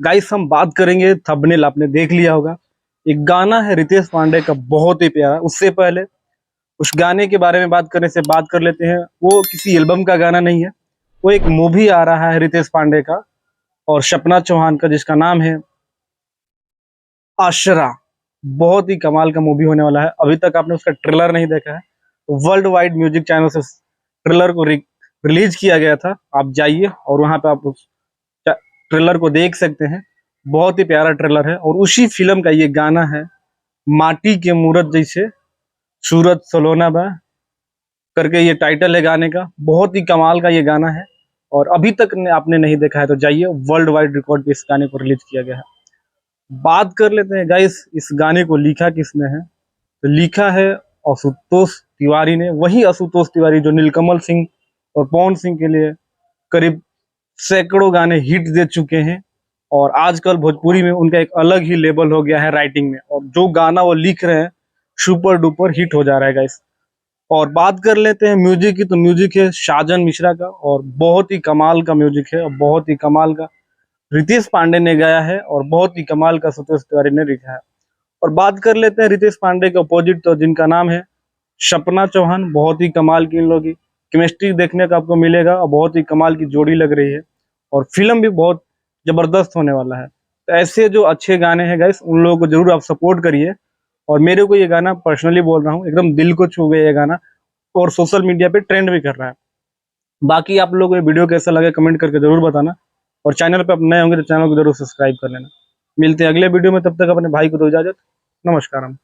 Guys हम बात करेंगे थंबनेल, आपने देख लिया होगा। एक गाना है रितेश पांडे का, बहुत ही प्यारा। उससे पहले उस गाने के बारे में बात करने से बात कर लेते हैं। वो किसी एल्बम का गाना नहीं है, वो एक मूवी आ रहा है रितेश पांडे का और सपना चौहान का, जिसका नाम है आशरा। बहुत ही कमाल का मूवी होने वाला है। अभी तक आपने उसका ट्रेलर नहीं देखा है तो वर्ल्ड वाइड म्यूजिक चैनल से ट्रेलर को रिलीज किया गया था। आप जाइए और वहां पे आप उस ट्रेलर को देख सकते हैं। बहुत ही प्यारा ट्रेलर है और उसी फिल्म का ये गाना है, माटी के मूरत जैसे सूरत सलोना बा करके ये टाइटल है गाने का। बहुत ही कमाल का ये गाना है और अभी तक आपने नहीं देखा है तो जाइए, वर्ल्ड वाइड रिकॉर्ड पे इस गाने को रिलीज किया गया है। बात कर लेते हैं गाइस, इस गाने को लिखा किसने है। तो लिखा है आशुतोष तिवारी ने। वही आशुतोष तिवारी जो नीलकमल सिंह और पवन सिंह के लिए करीब सैकड़ों गाने हिट दे चुके हैं और आजकल भोजपुरी में उनका एक अलग ही लेवल हो गया है राइटिंग में, और जो गाना वो लिख रहे हैं सुपर डुपर हिट हो जा रहा है गाइस। और बात कर लेते हैं म्यूजिक की, तो म्यूजिक है साजन मिश्रा का और बहुत ही कमाल का म्यूजिक है और बहुत ही कमाल का रितेश पांडे ने गाया है और बहुत ही कमाल का आशुतोष तिवारी ने लिखा है। और बात कर लेते हैं रितेश पांडे के अपोजिट, तो जिनका नाम है सपना चौहान। बहुत ही कमाल की इन लोगों की केमिस्ट्री देखने का आपको मिलेगा और बहुत ही कमाल की जोड़ी लग रही है और फिल्म भी बहुत जबरदस्त होने वाला है। तो ऐसे जो अच्छे गाने हैं गाइस, उन लोगों को जरूर आप सपोर्ट करिए। और मेरे को ये गाना पर्सनली बोल रहा हूँ, एकदम दिल को छू गया ये गाना और सोशल मीडिया पे ट्रेंड भी कर रहा है। बाकी आप लोगों को ये वीडियो कैसा लगे कमेंट करके जरूर बताना और चैनल पे आप नए होंगे तो चैनल को जरूर सब्सक्राइब कर लेना। मिलते हैं अगले वीडियो में, तब तक अपने भाई को दो इजाजत। नमस्कार।